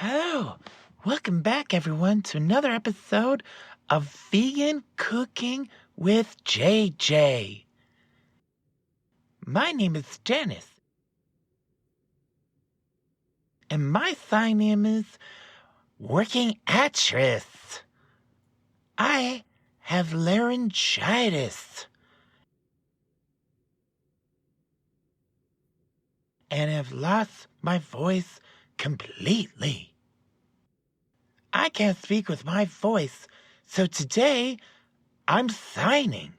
Oh, welcome back, everyone, to another episode of Vegan Cooking with JJ. My name is Janice, and my sign name is Working Actress. I have laryngitis and have lost my voice completely. I can't speak with my voice, so today I'm signing.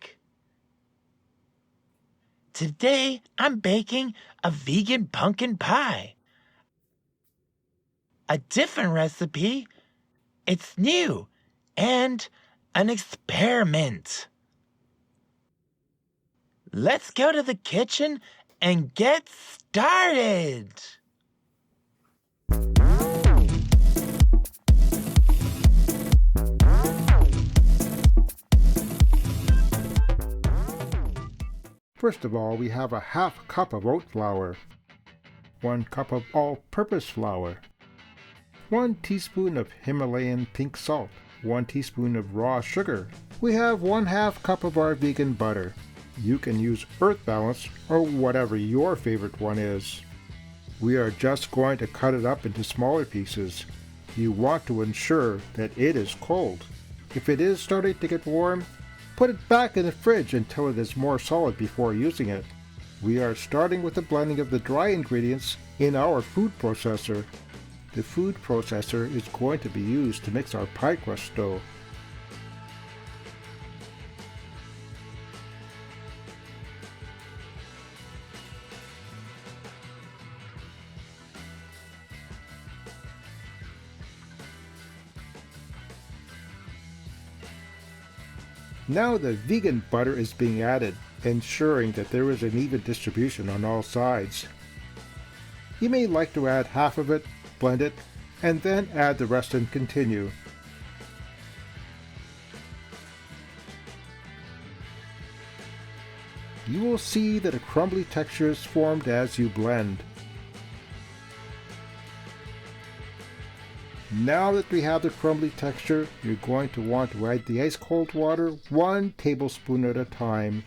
Today I'm baking a vegan pumpkin pie. A different recipe. It's new and an experiment. Let's go to the kitchen and get started. First of all, we have a half cup of oat flour, 1 cup of all-purpose flour, 1 teaspoon of Himalayan pink salt, 1 teaspoon of raw sugar. We have 1/2 cup of our vegan butter. You can use Earth Balance or whatever your favorite one is. We are just going to cut it up into smaller pieces. You want to ensure that it is cold. If it is starting to get warm, put it back in the fridge until it is more solid before using it. We are starting with the blending of the dry ingredients in our food processor. The food processor is going to be used to mix our pie crust dough. Now the vegan butter is being added, ensuring that there is an even distribution on all sides. You may like to add half of it, blend it, and then add the rest and continue. You will see that a crumbly texture is formed as you blend. Now that we have the crumbly texture, you're going to want to add the ice cold water 1 tablespoon at a time.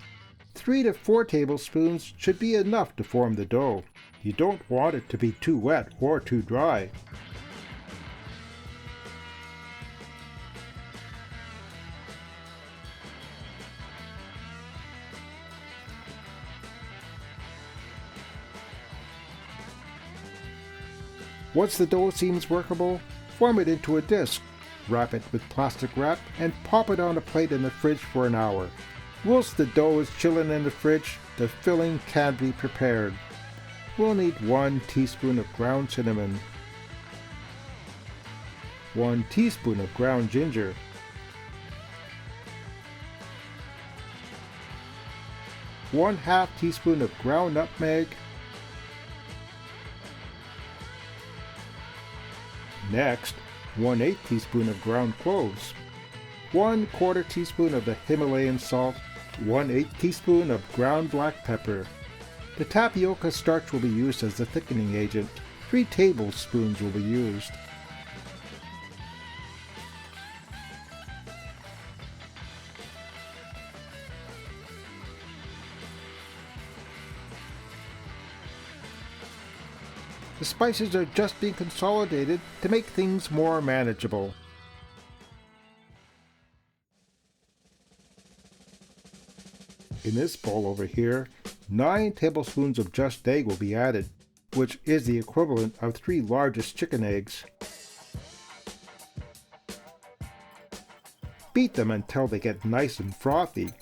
3 to 4 tablespoons should be enough to form the dough. You don't want it to be too wet or too dry. Once the dough seems workable, form it into a disc, wrap it with plastic wrap, and pop it on a plate in the fridge for an hour. Whilst the dough is chilling in the fridge, the filling can be prepared. We'll need 1 teaspoon of ground cinnamon, 1 teaspoon of ground ginger, 1/2 teaspoon of ground nutmeg, next, 1/8 teaspoon of ground cloves, 1/4 teaspoon of the Himalayan salt, 1/8 teaspoon of ground black pepper. The tapioca starch will be used as the thickening agent. 3 tablespoons will be used. The spices are just being consolidated to make things more manageable. In this bowl over here, 9 tablespoons of Just Egg will be added, which is the equivalent of 3 largest chicken eggs. Beat them until they get nice and frothy.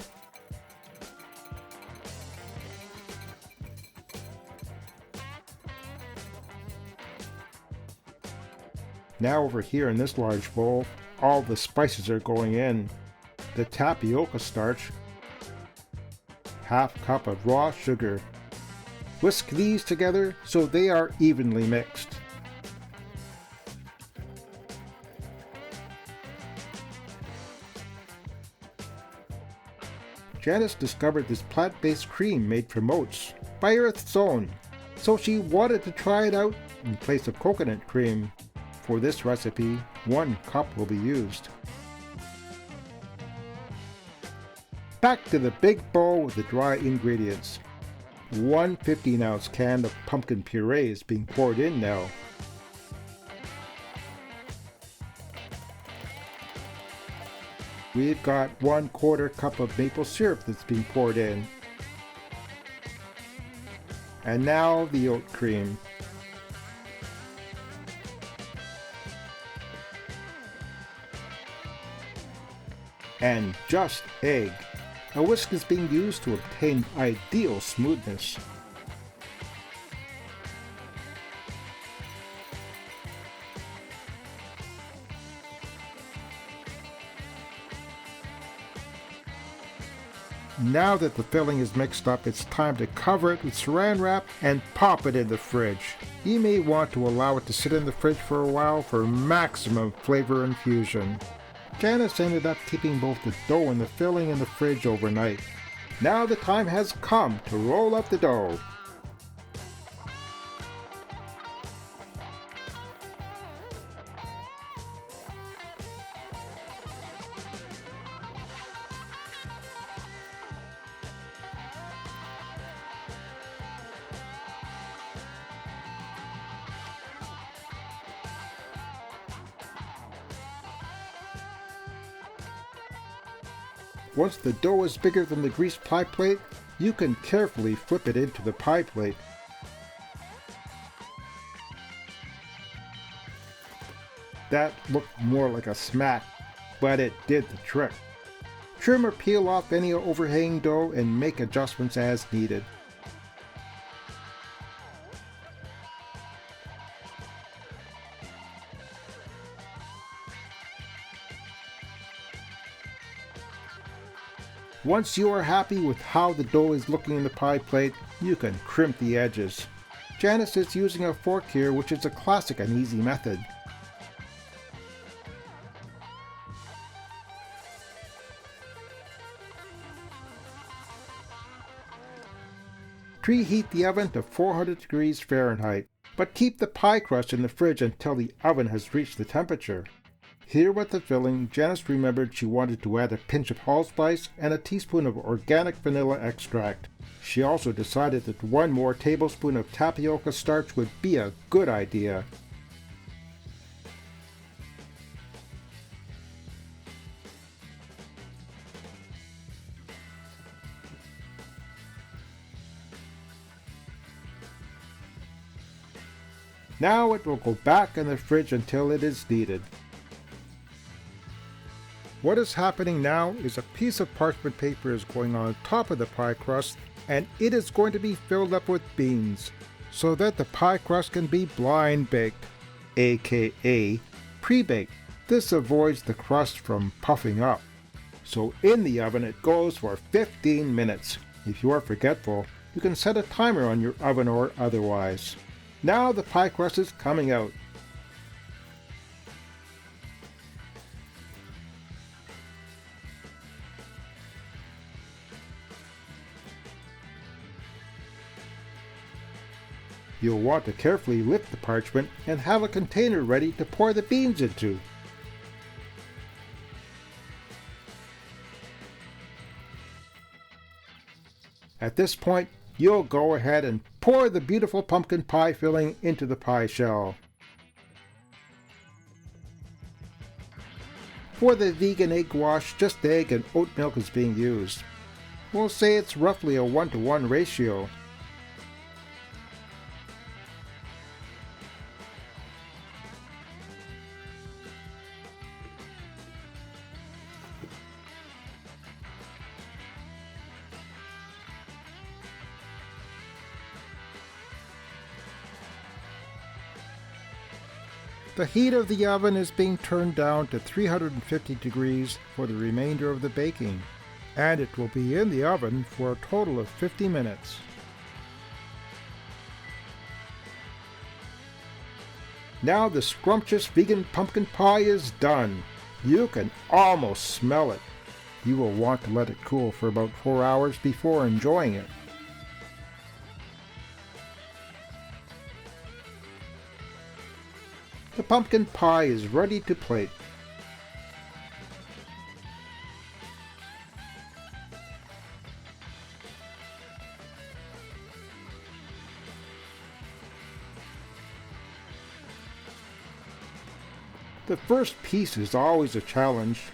Now over here in this large bowl, all the spices are going in. The tapioca starch, 1/2 cup of raw sugar. Whisk these together so they are evenly mixed. Janice discovered this plant-based cream made from oats by Earth's Own, so she wanted to try it out in place of coconut cream. For this recipe, 1 cup will be used. Back to the big bowl with the dry ingredients. 1 15-ounce can of pumpkin puree is being poured in now. We've got 1/4 cup of maple syrup that's being poured in. And now the oat cream. And Just Egg. A whisk is being used to obtain ideal smoothness. Now that the filling is mixed up, it's time to cover it with saran wrap and pop it in the fridge. You may want to allow it to sit in the fridge for a while for maximum flavor infusion. Janice ended up keeping both the dough and the filling in the fridge overnight. Now the time has come to roll up the dough. Once the dough is bigger than the greased pie plate, you can carefully flip it into the pie plate. That looked more like a smack, but it did the trick. Trim or peel off any overhanging dough and make adjustments as needed. Once you are happy with how the dough is looking in the pie plate, you can crimp the edges. Janice is using a fork here, which is a classic and easy method. Preheat the oven to 400 degrees Fahrenheit, but keep the pie crust in the fridge until the oven has reached the temperature. Here with the filling, Janice remembered she wanted to add a pinch of allspice and a teaspoon of organic vanilla extract. She also decided that 1 more tablespoon of tapioca starch would be a good idea. Now it will go back in the fridge until it is needed. What is happening now is a piece of parchment paper is going on top of the pie crust, and it is going to be filled up with beans so that the pie crust can be blind baked, aka pre-baked. This avoids the crust from puffing up. So in the oven it goes for 15 minutes. If you are forgetful, you can set a timer on your oven or otherwise. Now the pie crust is coming out. You'll want to carefully lift the parchment and have a container ready to pour the beans into. At this point, you'll go ahead and pour the beautiful pumpkin pie filling into the pie shell. For the vegan egg wash, just egg and oat milk is being used. We'll say it's roughly a 1-to-1 ratio. The heat of the oven is being turned down to 350 degrees for the remainder of the baking, and it will be in the oven for a total of 50 minutes. Now the scrumptious vegan pumpkin pie is done. You can almost smell it. You will want to let it cool for about 4 hours before enjoying it. The pumpkin pie is ready to plate. The first piece is always a challenge,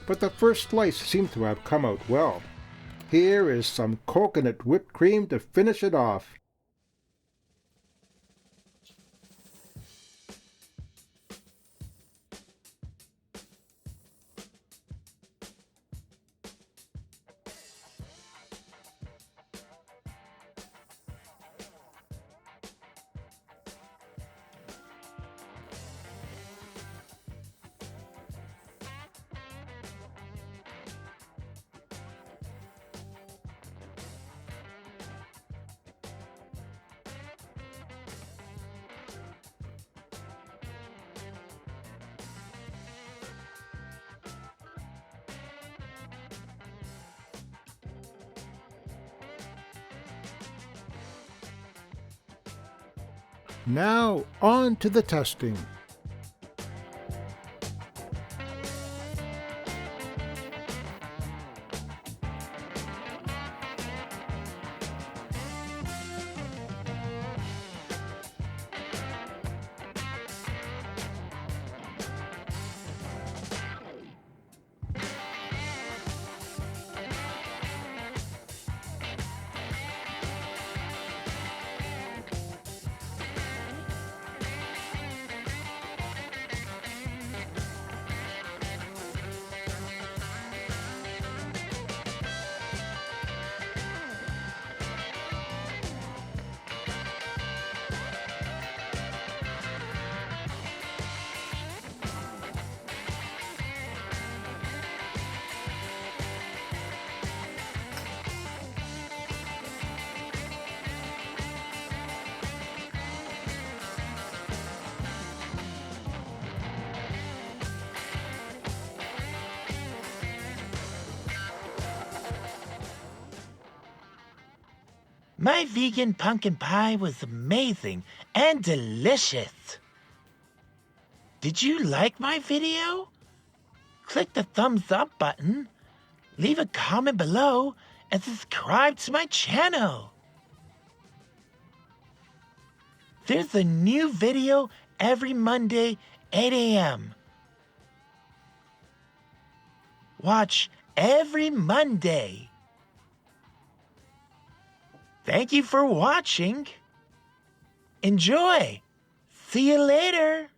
but the first slice seemed to have come out well. Here is some coconut whipped cream to finish it off. Now on to the testing. My vegan pumpkin pie was amazing and delicious. Did you like my video? Click the thumbs up button, leave a comment below, and subscribe to my channel. There's a new video every Monday, 8 a.m. Watch every Monday. Thank you for watching. Enjoy. See you later.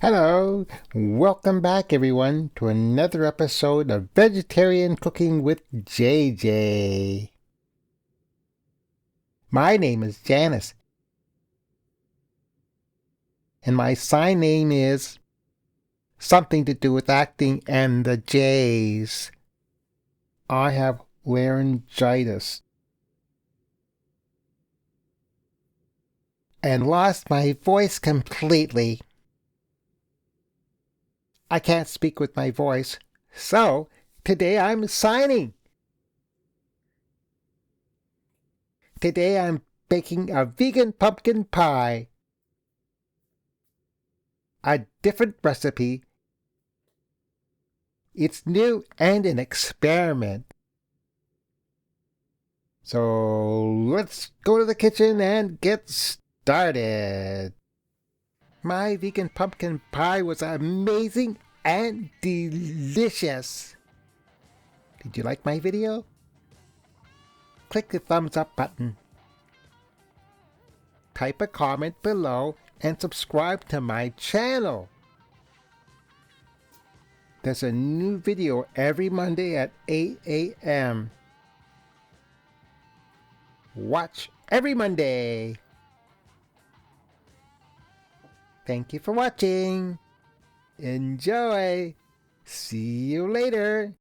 Hello, welcome back everyone to another episode of Vegetarian Cooking with JJ. My name is Janice, and my sign name is something to do with acting and the J's. I have laryngitis and lost my voice completely. I can't speak with my voice, so today I'm signing. Today I'm baking a vegan pumpkin pie. A different recipe. It's new and an experiment. So let's go to the kitchen and get started. My vegan pumpkin pie was amazing and delicious. Did you like my video? Click the thumbs up button. Type a comment below and subscribe to my channel. There's a new video every Monday at 8 a.m. Watch every Monday. Thank you for watching. Enjoy. See you later.